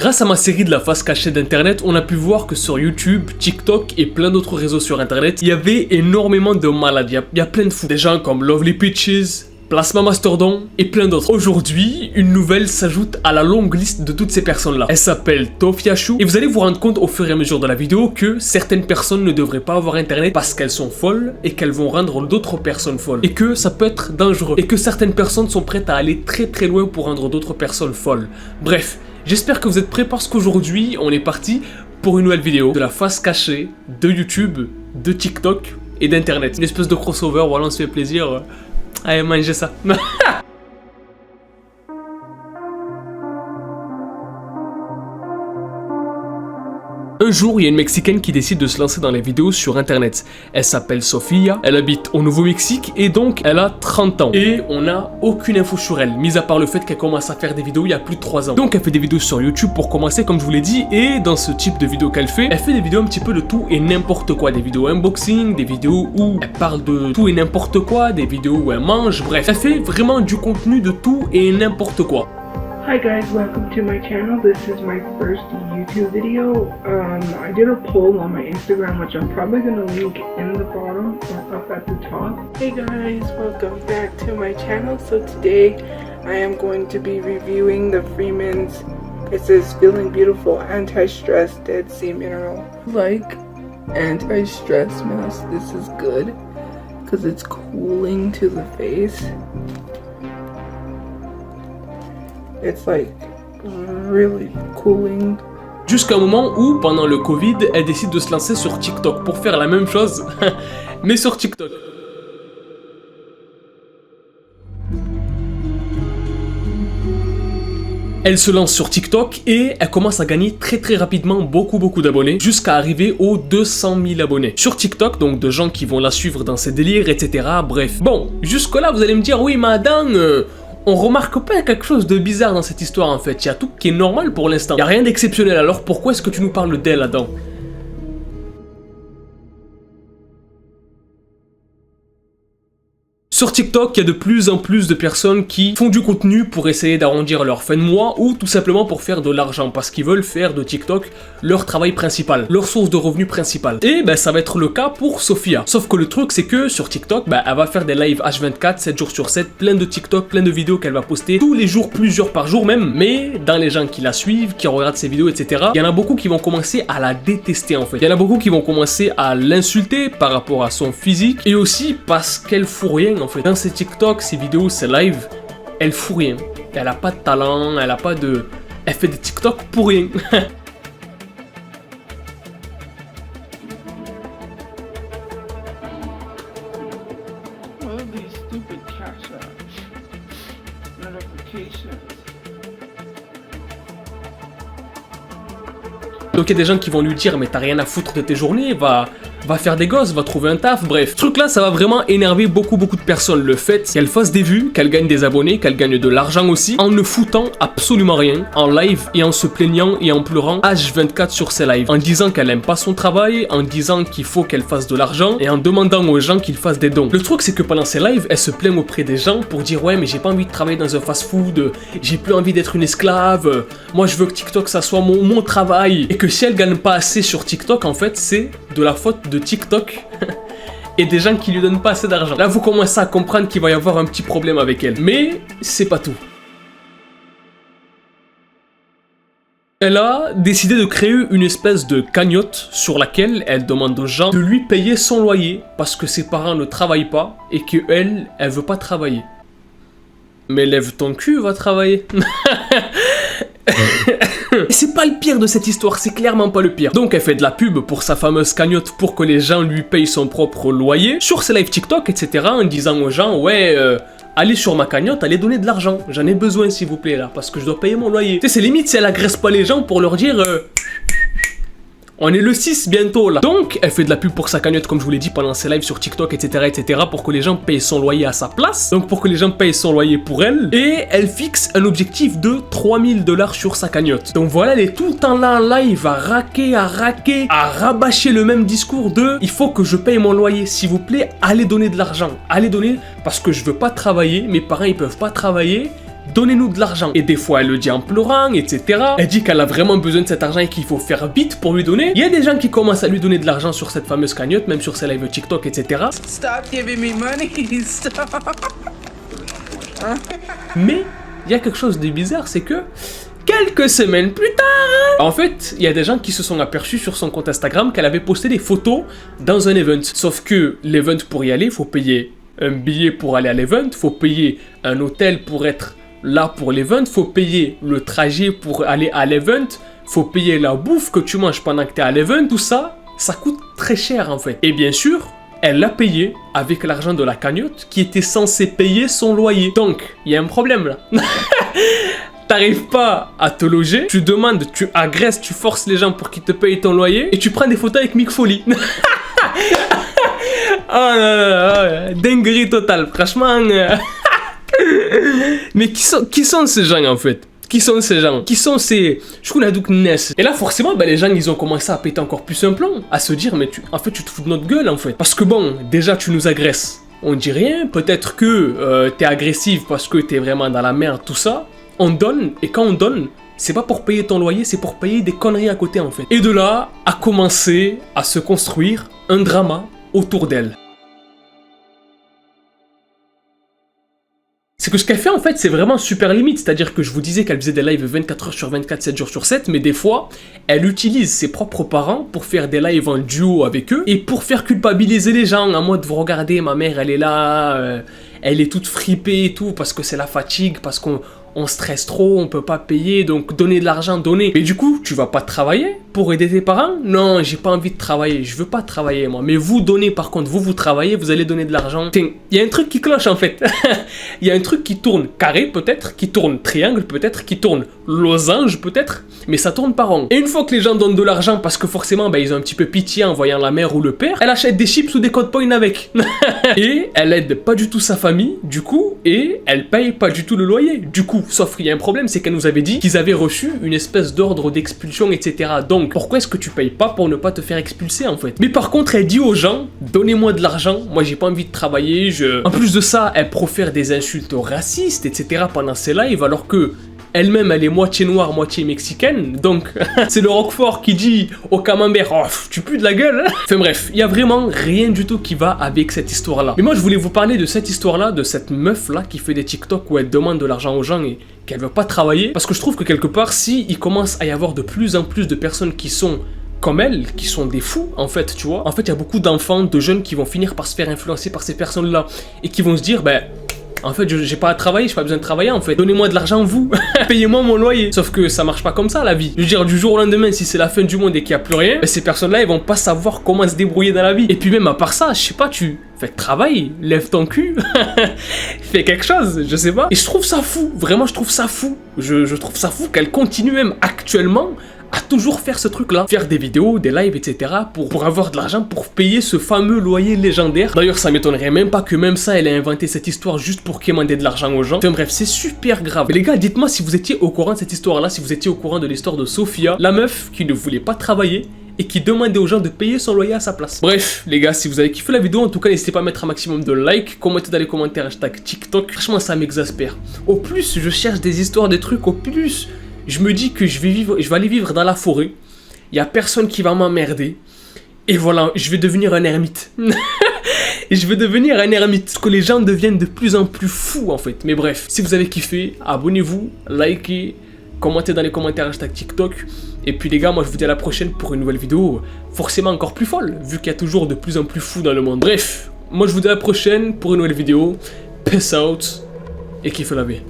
Grâce à ma série de la face cachée d'internet, on a pu voir que sur YouTube, TikTok et plein d'autres réseaux sur internet, il y avait énormément de malades, il y a plein de fous. Des gens comme Lovely Peaches, Plasma Mastodon et plein d'autres. Aujourd'hui, une nouvelle s'ajoute à la longue liste de toutes ces personnes-là. Elle s'appelle Tofiashu et vous allez vous rendre compte au fur et à mesure de la vidéo que certaines personnes ne devraient pas avoir internet parce qu'elles sont folles et qu'elles vont rendre d'autres personnes folles. Et que ça peut être dangereux. Et que certaines personnes sont prêtes à aller très très loin pour rendre d'autres personnes folles. Bref, j'espère que vous êtes prêts parce qu'aujourd'hui, on est parti pour une nouvelle vidéo de la face cachée de YouTube, de TikTok et d'internet. Une espèce de crossover, voilà, on se fait plaisir. Allez, mangez ça. Un jour, il y a une Mexicaine qui décide de se lancer dans les vidéos sur internet. Elle s'appelle Sofia, elle habite au Nouveau-Mexique et donc elle a 30 ans. Et on n'a aucune info sur elle, mis à part le fait qu'elle commence à faire des vidéos il y a plus de 3 ans. Donc elle fait des vidéos sur YouTube pour commencer comme je vous l'ai dit, et dans ce type de vidéos qu'elle fait des vidéos un petit peu de tout et n'importe quoi. Des vidéos unboxing, des vidéos où elle parle de tout et n'importe quoi, des vidéos où elle mange, bref. Elle fait vraiment du contenu de tout et n'importe quoi. Hi guys, welcome to my channel. This is my first YouTube video. I did a poll on my Instagram, which I'm probably going to link in the bottom or up at the top. Hey guys, welcome back to my channel. So today I am going to be reviewing the Freeman's, it says Feeling Beautiful Anti-Stress Dead Sea Mineral. Like anti-stress mask, this is good because it's cooling to the face. It's like really cooling. Jusqu'à un moment où, pendant le Covid, elle décide de se lancer sur TikTok pour faire la même chose, mais sur TikTok. Elle se lance sur TikTok et elle commence à gagner très très rapidement beaucoup d'abonnés jusqu'à arriver aux 200 000 abonnés. Sur TikTok, donc de gens qui vont la suivre dans ses délires, etc. Bref. Bon, jusque là vous allez me dire, oui madame, on remarque pas quelque chose de bizarre dans cette histoire en fait, il y a tout qui est normal pour l'instant. Il y a rien d'exceptionnel, alors pourquoi est-ce que tu nous parles d'elle Adam ? Sur TikTok, il y a de plus en plus de personnes qui font du contenu pour essayer d'arrondir leur fin de mois ou tout simplement pour faire de l'argent parce qu'ils veulent faire de TikTok leur travail principal, leur source de revenus principale. Et ben ça va être le cas pour Sofia. Sauf que le truc c'est que sur TikTok, elle va faire des lives H24, 7 jours sur 7, plein de TikTok, plein de vidéos qu'elle va poster tous les jours, plusieurs par jour même. Mais dans les gens qui la suivent, qui regardent ses vidéos, etc., il y en a beaucoup qui vont commencer à la détester en fait. Il y en a beaucoup qui vont commencer à l'insulter par rapport à son physique et aussi parce qu'elle fout rien en fait. Dans ses TikTok, ses vidéos, ses lives, elle fout rien. Elle a pas de talent, elle a pas de... Elle fait des TikTok pour rien. Donc il y a des gens qui vont lui dire mais t'as rien à foutre de tes journées, va faire des gosses, va trouver un taf, bref. Ce truc là ça va vraiment énerver beaucoup de personnes, le fait qu'elle fasse des vues, qu'elle gagne des abonnés, qu'elle gagne de l'argent aussi, en ne foutant absolument rien, en live et en se plaignant et en pleurant H24 sur ses lives, en disant qu'elle aime pas son travail, en disant qu'il faut qu'elle fasse de l'argent et en demandant aux gens qu'ils fassent des dons. Le truc c'est que pendant ses lives, elle se plaint auprès des gens pour dire ouais mais j'ai pas envie de travailler dans un fast food, j'ai plus envie d'être une esclave, moi je veux que TikTok ça soit mon travail, et que si elle gagne pas assez sur TikTok en fait c'est de la faute de TikTok et des gens qui lui donnent pas assez d'argent. Là vous commencez à comprendre qu'il va y avoir un petit problème avec elle. Mais c'est pas tout. Elle a décidé de créer une espèce de cagnotte sur laquelle elle demande aux gens de lui payer son loyer parce que ses parents ne travaillent pas et que elle veut pas travailler. Mais lève ton cul, va travailler. Et c'est pas le pire de cette histoire, c'est clairement pas le pire. Donc elle fait de la pub pour sa fameuse cagnotte pour que les gens lui payent son propre loyer sur ses lives TikTok, etc. en disant aux gens ouais allez sur ma cagnotte, allez donner de l'argent, j'en ai besoin s'il vous plaît là parce que je dois payer mon loyer. Tu sais c'est limite si elle agresse pas les gens pour leur dire on est le 6 bientôt là. Donc elle fait de la pub pour sa cagnotte comme je vous l'ai dit pendant ses lives sur TikTok, etc. pour que les gens payent son loyer à sa place. Donc pour que les gens payent son loyer pour elle. Et elle fixe un objectif de 3000 $ sur sa cagnotte. Donc voilà, elle est tout le temps là en live à raquer, à rabâcher le même discours de il faut que je paye mon loyer, s'il vous plaît, allez donner de l'argent. Allez donner parce que je veux pas travailler, mes parents ils peuvent pas travailler. donnez-nous de l'argent. Et des fois, elle le dit en pleurant, etc. Elle dit qu'elle a vraiment besoin de cet argent et qu'il faut faire vite pour lui donner. Il y a des gens qui commencent à lui donner de l'argent sur cette fameuse cagnotte, même sur ses lives TikTok, etc. Stop giving me money, stop. Mais il y a quelque chose de bizarre, c'est que quelques semaines plus tard, en fait, il y a des gens qui se sont aperçus sur son compte Instagram qu'elle avait posté des photos dans un event. Sauf que l'event, pour y aller, il faut payer un billet pour aller à l'event, il faut payer un hôtel pour être là pour l'event, il faut payer le trajet pour aller à l'event, il faut payer la bouffe que tu manges pendant que tu es à l'event, tout ça, ça coûte très cher en fait. Et bien sûr, elle l'a payé avec l'argent de la cagnotte qui était censé payer son loyer. Donc, il y a un problème là. T'arrives pas à te loger, tu demandes, tu agresses, tu forces les gens pour qu'ils te payent ton loyer et tu prends des photos avec Mick Foley. Oh là là, dinguerie totale, franchement. Mais qui sont ces gens en fait? Qui sont ces gens? Qui sont ces Ness? Et là forcément les gens ils ont commencé à péter encore plus un plomb, à se dire mais en fait tu te fous de notre gueule en fait. Parce que bon, déjà tu nous agresses, on dit rien, peut-être que t'es agressive parce que t'es vraiment dans la merde, tout ça. On donne, et quand on donne, c'est pas pour payer ton loyer, c'est pour payer des conneries à côté en fait. Et de là, a commencé à se construire un drama autour d'elle. C'est que ce qu'elle fait en fait, c'est vraiment super limite. C'est-à-dire que je vous disais qu'elle faisait des lives 24 heures sur 24, 7 jours sur 7, mais des fois, elle utilise ses propres parents pour faire des lives en duo avec eux et pour faire culpabiliser les gens en mode vous regardez, ma mère elle est là, elle est toute fripée et tout parce que c'est la fatigue, parce qu'on stresse trop, on peut pas payer, donc donner de l'argent, donner. Mais du coup, tu vas pas travailler pour aider tes parents? Non, j'ai pas envie de travailler, je veux pas travailler moi. Mais vous donnez par contre, vous travaillez, vous allez donner de l'argent. Tiens, il y a un truc qui cloche en fait. Il y a un truc qui tourne carré peut-être, qui tourne triangle peut-être, qui tourne losange peut-être, mais ça tourne pas rond. Et une fois que les gens donnent de l'argent parce que forcément ils ont un petit peu pitié en voyant la mère ou le père, elle achète des chips ou des code points avec. Et elle aide pas du tout sa famille, du coup, et elle paye pas du tout le loyer, du coup. Sauf qu'il y a un problème, c'est qu'elle nous avait dit qu'ils avaient reçu une espèce d'ordre d'expulsion, etc. Donc, pourquoi est-ce que tu payes pas pour ne pas te faire expulser, en fait? Mais par contre, elle dit aux gens, donnez-moi de l'argent, moi j'ai pas envie de travailler, En plus de ça, elle profère des insultes racistes, etc. pendant ses lives, alors que elle-même, elle est moitié noire, moitié mexicaine, donc c'est le Roquefort qui dit au camembert, oh, tu pues de la gueule. Enfin bref, il y a vraiment rien du tout qui va avec cette histoire-là. Mais moi, je voulais vous parler de cette histoire-là, de cette meuf-là qui fait des TikTok où elle demande de l'argent aux gens et qu'elle veut pas travailler, parce que je trouve que quelque part, si il commence à y avoir de plus en plus de personnes qui sont comme elle, qui sont des fous, en fait, tu vois. En fait, il y a beaucoup d'enfants, de jeunes qui vont finir par se faire influencer par ces personnes-là et qui vont se dire, en fait, j'ai pas à travailler, j'ai pas besoin de travailler en fait. Donnez-moi de l'argent, vous. Payez-moi mon loyer. Sauf que ça marche pas comme ça la vie. Je veux dire, du jour au lendemain, si c'est la fin du monde et qu'il y a plus rien, ces personnes-là, ils vont pas savoir comment se débrouiller dans la vie. Et puis même à part ça, je sais pas, tu fais travail, lève ton cul, fais quelque chose, je sais pas. Et je trouve ça fou, vraiment, je trouve ça fou. Je trouve ça fou qu'elle continue même actuellement à toujours faire ce truc-là, faire des vidéos, des lives, etc. pour avoir de l'argent pour payer ce fameux loyer légendaire. D'ailleurs, ça m'étonnerait même pas que même ça, elle ait inventé cette histoire juste pour quémander de l'argent aux gens. Enfin bref, c'est super grave. Mais les gars, dites-moi si vous étiez au courant de cette histoire-là, si vous étiez au courant de l'histoire de Sophia, la meuf qui ne voulait pas travailler et qui demandait aux gens de payer son loyer à sa place. Bref, les gars, si vous avez kiffé la vidéo, en tout cas, n'hésitez pas à mettre un maximum de likes, commentez dans les commentaires hashtag TikTok. Franchement, ça m'exaspère. Au plus, je cherche des histoires, des trucs, au plus je me dis que je vais aller vivre dans la forêt, il y a personne qui va m'emmerder, et voilà, je vais devenir un ermite. Je vais devenir un ermite, parce que les gens deviennent de plus en plus fous en fait. Mais bref, si vous avez kiffé, abonnez-vous, likez, commentez dans les commentaires hashtag TikTok, et puis les gars, moi je vous dis à la prochaine pour une nouvelle vidéo, forcément encore plus folle, vu qu'il y a toujours de plus en plus fous dans le monde. Bref, moi je vous dis à la prochaine pour une nouvelle vidéo, peace out, et kiffez la vie.